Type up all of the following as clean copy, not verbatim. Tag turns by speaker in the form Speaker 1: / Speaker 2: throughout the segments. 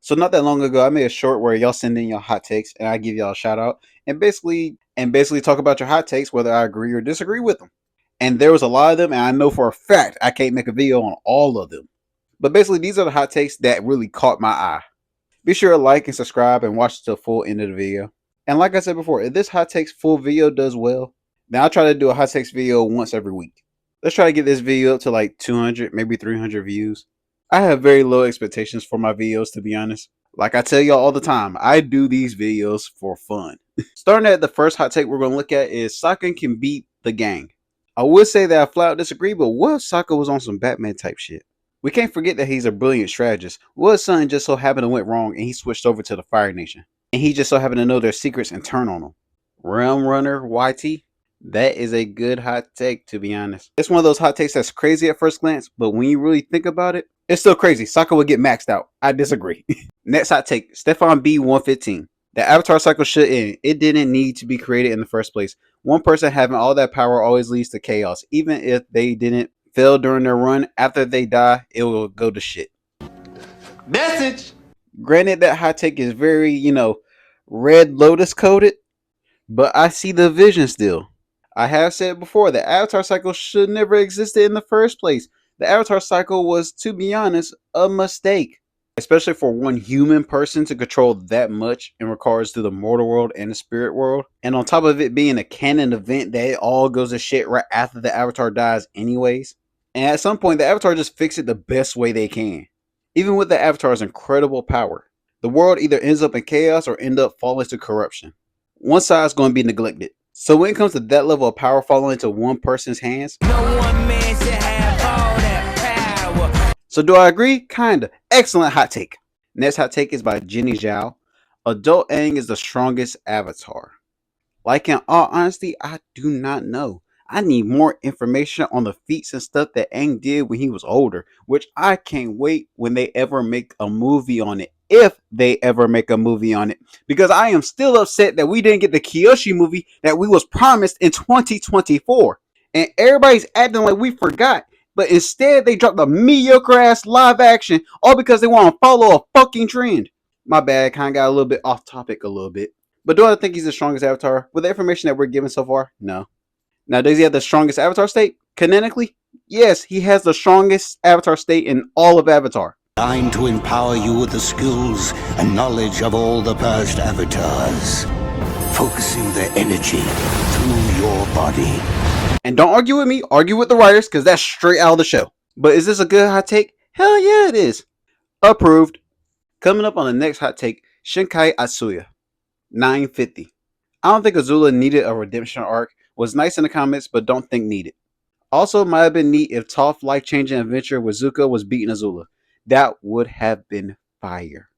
Speaker 1: So not that long ago, I made a short where y'all send in your hot takes and I give y'all a shout out and basically talk about your hot takes, whether I agree or disagree with them. And there was a lot of them, and I know for a fact I can't make a video on all of them. But basically, these are the hot takes that really caught my eye. Be sure to like and subscribe and watch the full end of the video. And like I said before, if this hot takes full video does well, then I'll try to do a hot takes video once every week. Let's try to get this video up to like 200, maybe 300 views. I have very low expectations for my videos, to be honest. Like I tell y'all all the time, I do these videos for fun. Starting at the first hot take we're going to look at is Sokka can beat the gang. I would say that I flat out disagree, but what if Sokka was on some Batman type shit? We can't forget that he's a brilliant strategist. What if something just so happened to went wrong and he switched over to the Fire Nation? And he just so happened to know their secrets and turn on them. Realm Runner YT? That is a good hot take, to be honest. It's one of those hot takes that's crazy at first glance, but when you really think about it, it's still crazy. Sokka would get maxed out. I disagree. Next hot take, Stefan B115. The Avatar cycle should end. It didn't need to be created in the first place. One person having all that power always leads to chaos. Even if they didn't fail during their run, after they die, it will go to shit. Message! Granted, that hot take is very, Red Lotus coded, but I see the vision still. I have said before, the Avatar cycle should never existed in the first place. The Avatar cycle was, to be honest, a mistake. Especially for one human person to control that much in regards to the mortal world and the spirit world. And on top of it being a canon event that it all goes to shit right after the Avatar dies anyways. And at some point, the Avatar just fix it the best way they can. Even with the Avatar's incredible power, the world either ends up in chaos or end up falling to corruption. One side is going to be neglected. So when it comes to that level of power falling into one person's hands, no one man should have all that power. So do I agree? Kinda. Excellent hot take. Next hot take is by Jenny Zhao. Adult Aang is the strongest Avatar. Like, in all honesty, I do not know. I need more information on the feats and stuff that Aang did when he was older, which I can't wait when they ever make a movie on it. If they ever make a movie on it. Because I am still upset that we didn't get the Kyoshi movie that we was promised in 2024. And everybody's acting like we forgot. But instead they dropped a mediocre ass live action all because they want to follow a fucking trend. My bad, kind of got a little bit off topic a little bit. But do I think he's the strongest Avatar? With the information that we're given so far, no. Now, does he have the strongest Avatar state? Canonically? Yes, he has the strongest Avatar state in all of Avatar.
Speaker 2: Designed to empower you with the skills and knowledge of all the past avatars, focusing their energy through your body.
Speaker 1: And don't argue with me, argue with the writers, because that's straight out of the show. But is this a good hot take? Hell yeah, it is. Approved. Coming up on the next hot take, Shinkai Atsuya, 950. I don't think Azula needed a redemption arc. Was nice in the comments, but don't think needed. Also, might have been neat if Toph's life-changing adventure with Zuko was beating Azula. That would have been fire.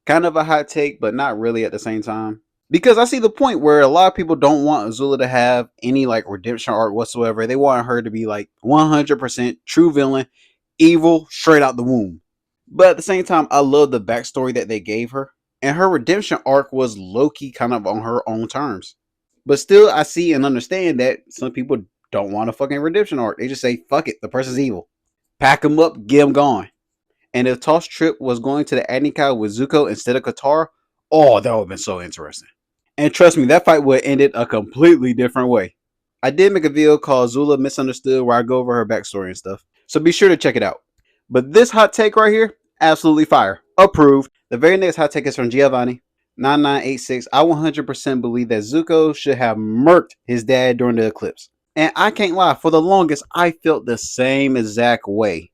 Speaker 1: Kind of a hot take, but not really at the same time. Because I see the point where a lot of people don't want Azula to have any redemption arc whatsoever. They want her to be 100% true villain, evil, straight out the womb. But at the same time, I love the backstory that they gave her. And her redemption arc was low-key kind of on her own terms. But still, I see and understand that some people don't want a fucking redemption arc. They just say, fuck it, the person's evil. Pack them up, get them gone. And if Toph's trip was going to the Adnika with Zuko instead of Katara, oh, that would have been so interesting. And trust me, that fight would have ended a completely different way. I did make a video called Zula Misunderstood where I go over her backstory and stuff. So be sure to check it out. But this hot take right here, absolutely fire. Approved. The very next hot take is from Giovanni. 9986. I 100% believe that Zuko should have murked his dad during the eclipse. And I can't lie, for the longest, I felt the same exact way.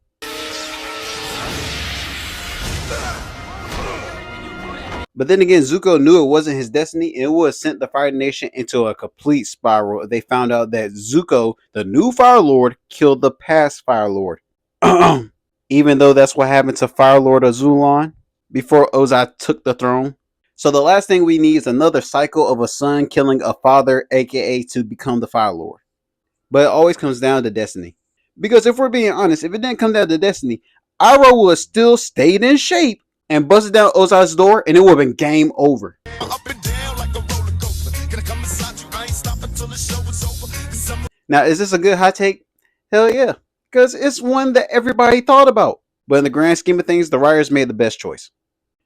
Speaker 1: But then again, Zuko knew it wasn't his destiny, and it would have sent the Fire Nation into a complete spiral if they found out that Zuko, the new Fire Lord, killed the past Fire Lord. Even though that's what happened to Fire Lord Azulon before Ozai took the throne. So the last thing we need is another cycle of a son killing a father, aka to become the Fire Lord. But it always comes down to destiny. Because if we're being honest, if it didn't come down to destiny, Iroh would have still stayed in shape and busted down Ozai's door, and it would have been game over. Now, is this a good hot take? Hell yeah. Because it's one that everybody thought about. But in the grand scheme of things, the writers made the best choice.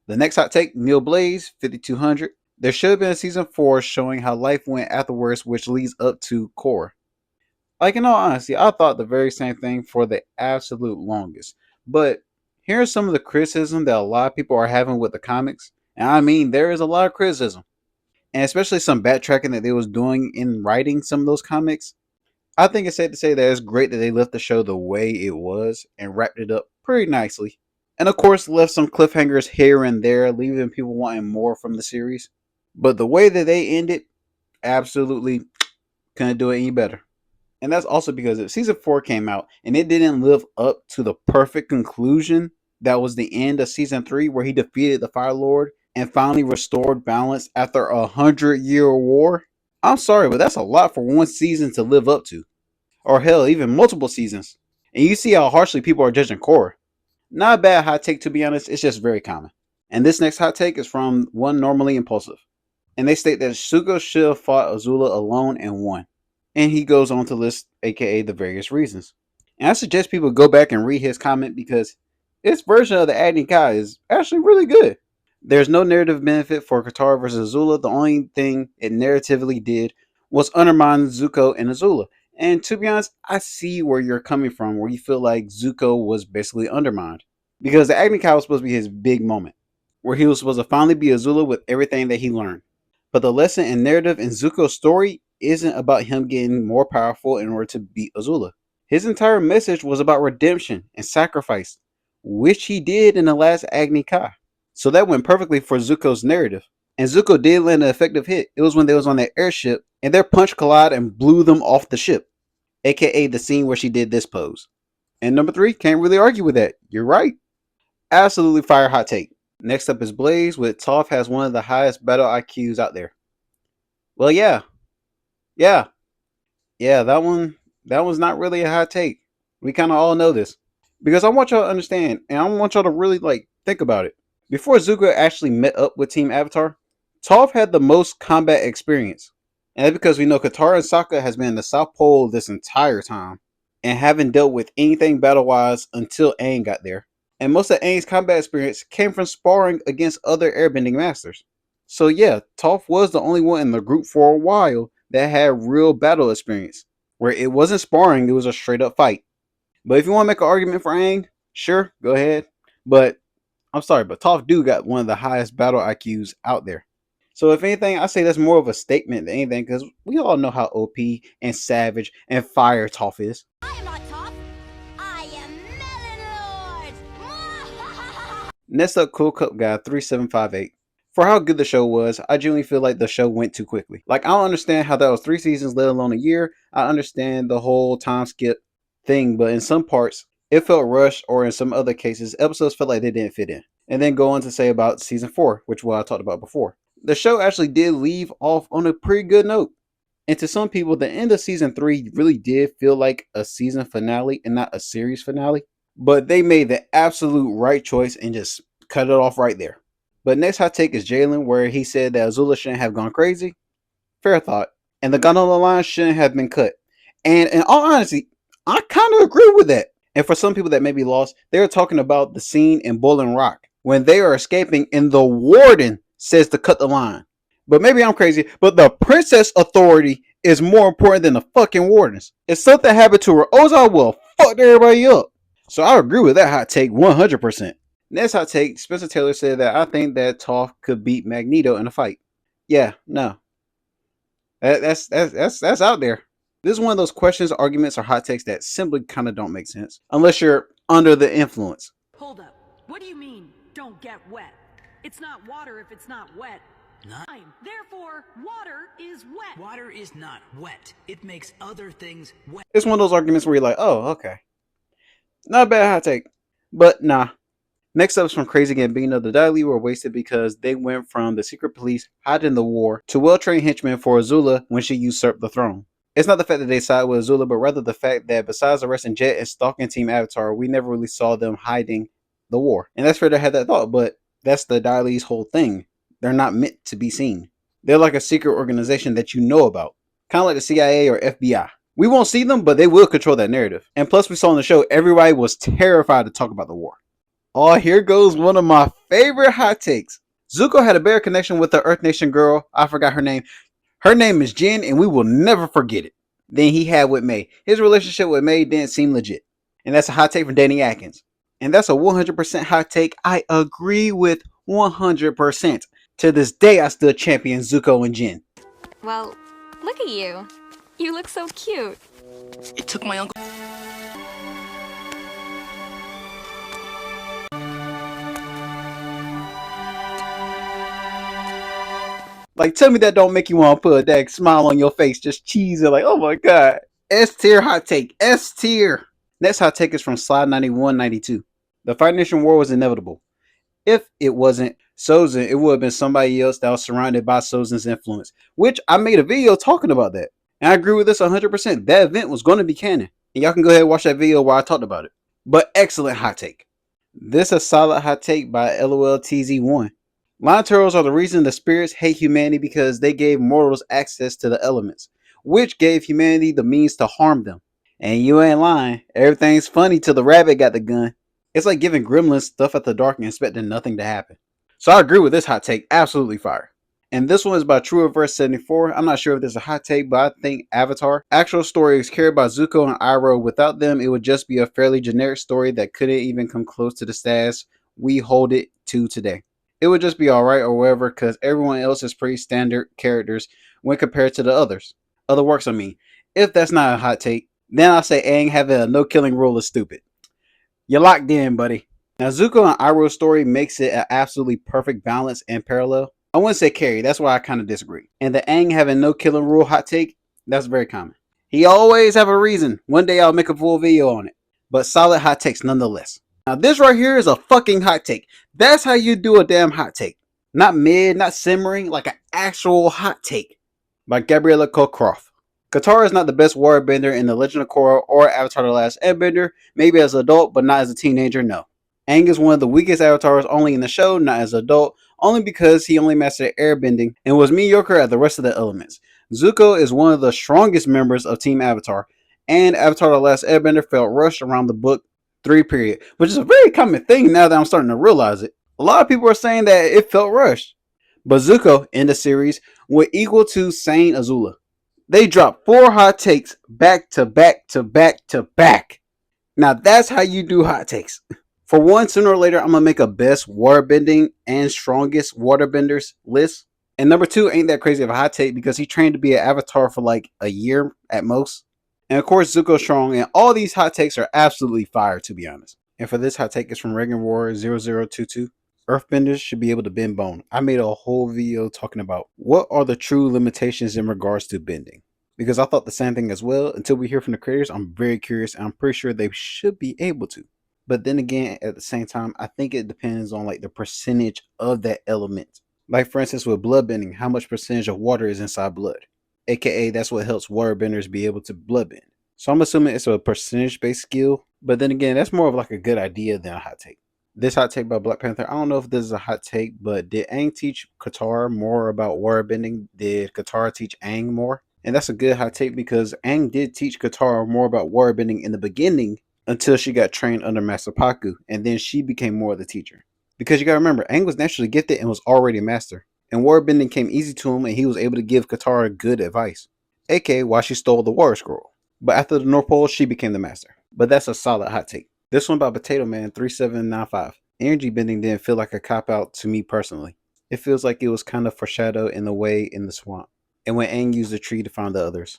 Speaker 1: The next hot take, Neil Blaze, 5200. There should have been a season 4 showing how life went afterwards, which leads up to Core. Like, in all honesty, I thought the very same thing for the absolute longest. But here's some of the criticism that a lot of people are having with the comics. And I mean, there is a lot of criticism. And especially some backtracking that they was doing in writing some of those comics. I think it's safe to say that it's great that they left the show the way it was and wrapped it up pretty nicely. And of course, left some cliffhangers here and there, leaving people wanting more from the series. But the way that they ended, absolutely couldn't do it any better. And that's also because if season 4 came out and it didn't live up to the perfect conclusion that was the end of season 3, where he defeated the Fire Lord and finally restored balance after 100-year war, I'm sorry, but that's a lot for one season to live up to. Or hell, even multiple seasons. And you see how harshly people are judging Korra. Not a bad hot take, to be honest, it's just very common. And this next hot take is from one normally impulsive. And they state that Zuko should have fought Azula alone and won. And he goes on to list, aka the various reasons. And I suggest people go back and read his comment because his version of the Agni Kai is actually really good. There's no narrative benefit for Katara versus Azula. The only thing it narratively did was undermine Zuko and Azula. And to be honest, I see where you're coming from, where you feel like Zuko was basically undermined. Because the Agni Kai was supposed to be his big moment, where he was supposed to finally be Azula with everything that he learned. But the lesson and narrative in Zuko's story isn't about him getting more powerful in order to beat Azula. His entire message was about redemption and sacrifice, which he did in the last Agni Kai. So that went perfectly for Zuko's narrative. And Zuko did land an effective hit. It was when they was on that airship and their punch collided and blew them off the ship. AKA the scene where she did this pose. And number 3, can't really argue with that. You're right. Absolutely fire hot take. Next up is Blaze with Toph has one of the highest battle IQs out there. Well, yeah, that one's not really a hot take. We kind of all know this. Because I want y'all to understand, and I want y'all to really think about it. Before Zuko actually met up with Team Avatar, Toph had the most combat experience. And that's because we know Katara and Sokka has been in the South Pole this entire time and haven't dealt with anything battle-wise until Aang got there. And most of Aang's combat experience came from sparring against other airbending masters. So yeah, Toph was the only one in the group for a while that had real battle experience, where it wasn't sparring, it was a straight up fight. But if you want to make an argument for Aang, sure, go ahead. But I'm sorry, but Toph do got one of the highest battle IQs out there. So if anything, I say that's more of a statement than anything, because we all know how OP and savage and fire Toph is.
Speaker 3: I am not Toph. I am Melon Lord.
Speaker 1: Next up, Cool Cup Guy 3758. For how good the show was, I genuinely feel like the show went too quickly. Like, I don't understand how that was 3 seasons, let alone a year. I understand the whole time skip thing, but in some parts, it felt rushed, or in some other cases, episodes felt like they didn't fit in. And then go on to say about season 4, which I talked about before. The show actually did leave off on a pretty good note. And to some people, the end of season 3 really did feel like a season finale and not a series finale. But they made the absolute right choice and just cut it off right there. But next hot take is Jalen, where he said that Azula shouldn't have gone crazy. Fair thought. And the gondola line shouldn't have been cut. And in all honesty, I kind of agree with that. And for some people that may be lost, they're talking about the scene in Boiling Rock when they are escaping and the warden says to cut the line. But maybe I'm crazy, but the princess authority is more important than the fucking wardens. If something happened to her, Ozai will fuck everybody up. So I agree with that hot take 100%. Next hot take, Spencer Taylor said that I think that Toph could beat Magneto in a fight. Yeah, no. That's out there. This is one of those questions, arguments, or hot takes that simply kind of don't make sense. Unless you're under the influence.
Speaker 4: Hold up. What do you mean, don't get wet? It's not water if it's not wet. Therefore, water is wet.
Speaker 5: Water is not wet. It makes other things wet.
Speaker 1: It's one of those arguments where you're like, oh, okay. Not a bad hot take. But nah. Next up is from Crazy Gambino. The Dai Li were wasted because they went from the secret police hiding the war to well-trained henchmen for Azula when she usurped the throne. It's not the fact that they sided with Azula, but rather the fact that besides arresting Jet and stalking Team Avatar, we never really saw them hiding the war. And that's fair to have that thought, but that's the Dai Li's whole thing. They're not meant to be seen. They're like a secret organization that you know about. Kind of like the CIA or FBI. We won't see them, but they will control that narrative. And plus, we saw in the show, everybody was terrified to talk about the war. Oh, here goes one of my favorite hot takes. Zuko had a better connection with the Earth Nation girl. I forgot her name. Her name is Jen, and we will never forget it. Than he had with May. His relationship with May didn't seem legit. And that's a hot take from Danny Atkins. And that's a 100% hot take I agree with 100%. To this day, I still champion Zuko and Jen.
Speaker 6: Well, look at you. You look so cute.
Speaker 5: It took my uncle.
Speaker 1: Like, tell me that don't make you want to put that smile on your face, just cheesy, like, oh my god. S tier hot take. S tier. Next hot take is from Slide 9192. The Fire Nation War was inevitable. If it wasn't Sozin, it would have been somebody else that was surrounded by Sozin's influence, which I made a video talking about that. And I agree with this 100%. That event was going to be canon. And y'all can go ahead and watch that video where I talked about it. But excellent hot take. This is a solid hot take by LOLTZ1. Lion turtles are the reason the spirits hate humanity because they gave mortals access to the elements, which gave humanity the means to harm them. And you ain't lying. Everything's funny till the rabbit got the gun. It's like giving gremlins stuff at the dark and expecting nothing to happen. So I agree with this hot take. Absolutely fire. And this one is by True Reverse 74. I'm not sure if this is a hot take, but I think Avatar. Actual story is carried by Zuko and Iroh. Without them, it would just be a fairly generic story that couldn't even come close to the status we hold it to today. It would just be alright or whatever because everyone else is pretty standard characters when compared to the others. Other works, I mean. If that's not a hot take, then I'll say Aang having a no killing rule is stupid. You're locked in, buddy. Now, Zuko and Iroh's story makes it an absolutely perfect balance and parallel. I wouldn't say carry, that's why I kind of disagree. And the Aang having no killing rule hot take, that's very common. He always have a reason. One day I'll make a full video on it. But solid hot takes nonetheless. Now, this right here is a fucking hot take. That's how you do a damn hot take. Not mid, not simmering, like an actual hot take. By Gabriella Cockcroft. Katara is not the best waterbender in The Legend of Korra or Avatar The Last Airbender, maybe as an adult, but not as a teenager, no. Aang is one of the weakest avatars only in the show, not as an adult, only because he only mastered airbending and was mediocre at the rest of the elements. Zuko is one of the strongest members of Team Avatar, and Avatar The Last Airbender felt rushed around the book 3 period, which is a very common thing now that I'm starting to realize it. A lot of people are saying that it felt rushed. But Zuko, in the series, would equal to Sane Azula. They dropped 4 hot takes back to back to back to back. Now that's how you do hot takes. For one, sooner or later, I'm going to make a best waterbending and strongest waterbenders list. And number 2 ain't that crazy of a hot take because he trained to be an avatar for like a year at most. And of course, Zuko's strong, and all these hot takes are absolutely fire, to be honest. And for this hot take is from Reagan War 0022. Earthbenders should be able to bend bone. I made a whole video talking about what are the true limitations in regards to bending. Because I thought the same thing as well. Until we hear from the creators, I'm very curious, and I'm pretty sure they should be able to. But then again, at the same time, I think it depends on like the percentage of that element. Like for instance, with bloodbending, how much percentage of water is inside blood? AKA, that's what helps waterbenders be able to bloodbend. So I'm assuming it's a percentage-based skill. But then again, that's more of like a good idea than a hot take. This hot take by Black Panther, I don't know if this is a hot take, but did Aang teach Katara more about waterbending? Did Katara teach Aang more? And that's a good hot take because Aang did teach Katara more about waterbending in the beginning until she got trained under Master Paku, and then she became more of the teacher. Because you gotta remember, Aang was naturally gifted and was already a master. And waterbending came easy to him, and he was able to give Katara good advice. AKA why she stole the Water Scroll. But after the North Pole, she became the master. But that's a solid hot take. This one by Potato Man 3795. Energy bending didn't feel like a cop-out to me personally. It feels like it was kind of foreshadowed in a way in the swamp. And when Aang used the tree to find the others.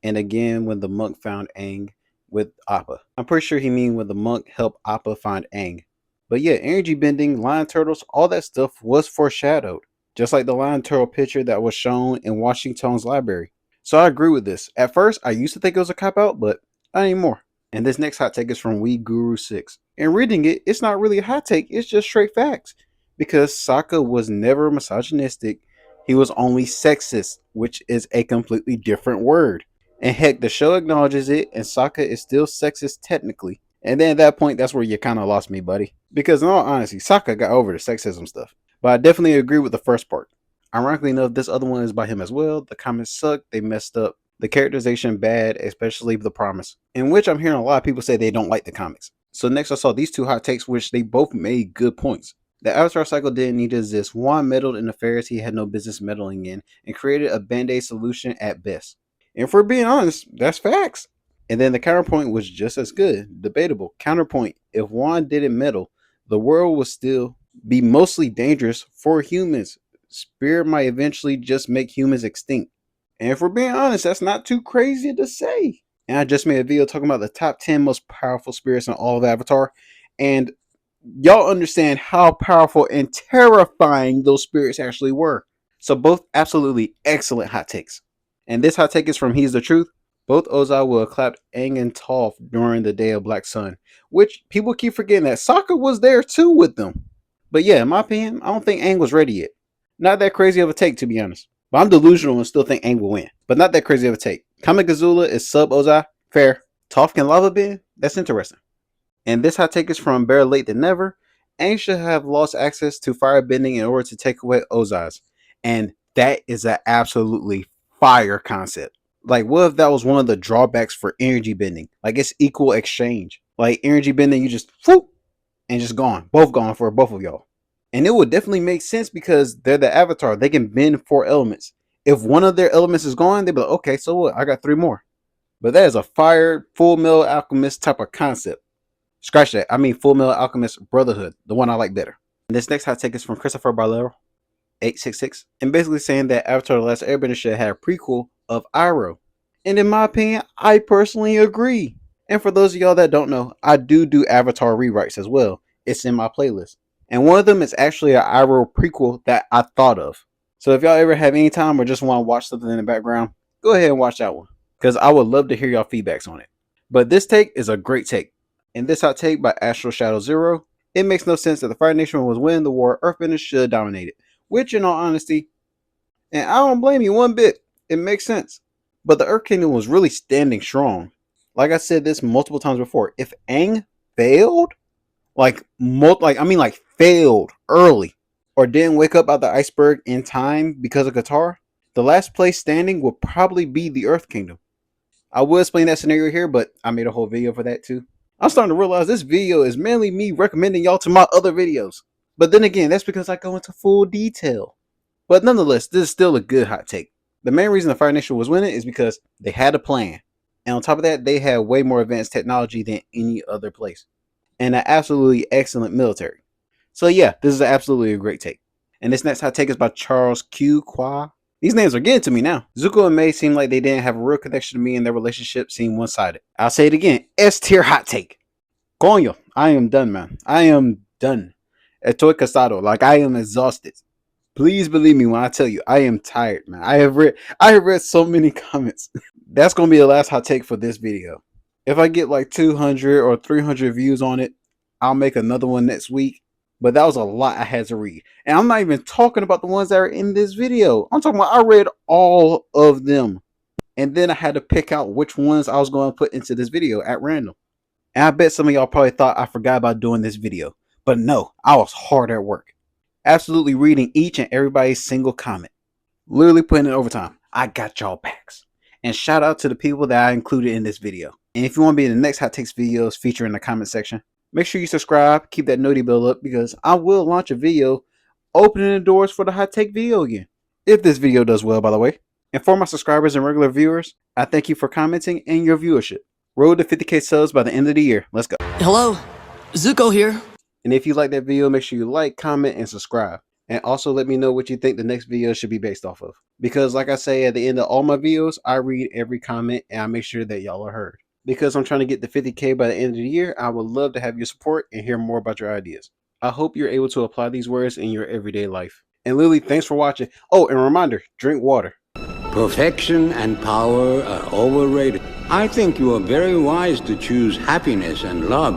Speaker 1: And again when the monk found Aang with Appa. I'm pretty sure he mean when the monk helped Appa find Aang. But yeah, energy bending, lion turtles, all that stuff was foreshadowed. Just like the lion turtle picture that was shown in Washington's library. So I agree with this. At first, I used to think it was a cop-out, but not anymore. And this next hot take is from We Guru 6. And reading it, it's not really a hot take, it's just straight facts. Because Sokka was never misogynistic, he was only sexist, which is a completely different word. And heck, the show acknowledges it, and Sokka is still sexist technically. And then at that point, that's where you kind of lost me, buddy. Because in all honesty, Sokka got over the sexism stuff. But I definitely agree with the first part. Ironically enough, this other one is by him as well. The comments suck, they messed up. The characterization bad, especially the promise. In which I'm hearing a lot of people say they don't like the comics. So next I saw these two hot takes, which they both made good points. The Avatar cycle didn't need to exist. Juan meddled in affairs he had no business meddling in and created a band-aid solution at best. And if we're being honest, that's facts. And then the counterpoint was just as good. Debatable. Counterpoint, if Juan didn't meddle, the world would still be mostly dangerous for humans. Spirit might eventually just make humans extinct. And if we're being honest, that's not too crazy to say. And I just made a video talking about the top 10 most powerful spirits in all of Avatar. And y'all understand how powerful and terrifying those spirits actually were. So both absolutely excellent hot takes. And this hot take is from He's the Truth. Both Ozai will have clapped Aang and Toph during the Day of Black Sun, which people keep forgetting that Sokka was there too with them. But yeah, in my opinion, I don't think Aang was ready yet. Not that crazy of a take, to be honest. But I'm delusional and still think Aang will win. But not that crazy of a take. Comic Azula is sub Ozai. Fair. Toph can lava bend? That's interesting. And this hot take is from Better Late Than Never. Aang should have lost access to fire bending in order to take away Ozai's. And that is an absolutely fire concept. Like, what if that was one of the drawbacks for energy bending? Like, it's equal exchange. Like, energy bending, you just whoop, and just gone. Both gone for both of y'all. And it would definitely make sense because they're the Avatar. They can bend 4 elements. If one of their elements is gone, they'd be like, okay, so what? I got 3 more. But that is a fire, Full Metal Alchemist type of concept. Scratch that. I mean Full Metal Alchemist Brotherhood, the one I like better. And this next hot take is from Christopher Barlero, 866, and basically saying that Avatar The Last Airbender should have a prequel of Iroh. And in my opinion, I personally agree. And for those of y'all that don't know, I do Avatar rewrites as well. It's in my playlist. And one of them is actually an Iroh prequel that I thought of. So if y'all ever have any time or just want to watch something in the background, go ahead and watch that one. Because I would love to hear y'all feedbacks on it. But this take is a great take. In this hot take by Astral Shadow Zero, it makes no sense that the Fire Nation was winning the war. Earthbenders should dominate it. Which, in all honesty, and I don't blame you one bit, it makes sense. But the Earth Kingdom was really standing strong. Like I said this multiple times before, if Aang failed, failed early, or didn't wake up out the iceberg in time because of Qatar, the last place standing would probably be the Earth Kingdom. I will explain that scenario here, but I made a whole video for that too. I'm starting to realize this video is mainly me recommending y'all to my other videos. But then again, that's because I go into full detail. But nonetheless, this is still a good hot take. The main reason the Fire Nation was winning is because they had a plan. And on top of that, they had way more advanced technology than any other place. And an absolutely excellent military. So yeah, this is absolutely a great take. And this next hot take is by Charles Q. Qua. These names are getting to me now. Zuko and May seem like they didn't have a real connection to me and their relationship seemed one-sided. I'll say it again. S-tier hot take. Coño, I am done, man. I am done. Estoy cansado. Like, I am exhausted. Please believe me when I tell you, I am tired, man. I have read so many comments. That's going to be the last hot take for this video. If I get like 200 or 300 views on it, I'll make another one next week. But that was a lot I had to read. And I'm not even talking about the ones that are in this video. I'm talking about I read all of them. And then I had to pick out which ones I was going to put into this video at random. And I bet some of y'all probably thought I forgot about doing this video. But no, I was hard at work. Absolutely reading each and everybody's single comment. Literally putting in overtime. I got y'all backs. And shout out to the people that I included in this video. And if you want to be in the next Hot Takes videos featured in the comment section, make sure you subscribe, keep that noti bell up because I will launch a video opening the doors for the Hot Take video again. If this video does well, by the way. And for my subscribers and regular viewers, I thank you for commenting and your viewership. Road to 50k subs by the end of the year. Let's go.
Speaker 7: Hello, Zuko here.
Speaker 1: And if you like that video, make sure you like, comment, and subscribe. And also let me know what you think the next video should be based off of. Because like I say at the end of all my videos, I read every comment and I make sure that y'all are heard. Because I'm trying to get to 50k by the end of the year, I would love to have your support and hear more about your ideas. I hope you're able to apply these words in your everyday life. And Lily, thanks for watching. Oh, and a reminder, drink water.
Speaker 8: Perfection and power are overrated. I think you are very wise to choose happiness and love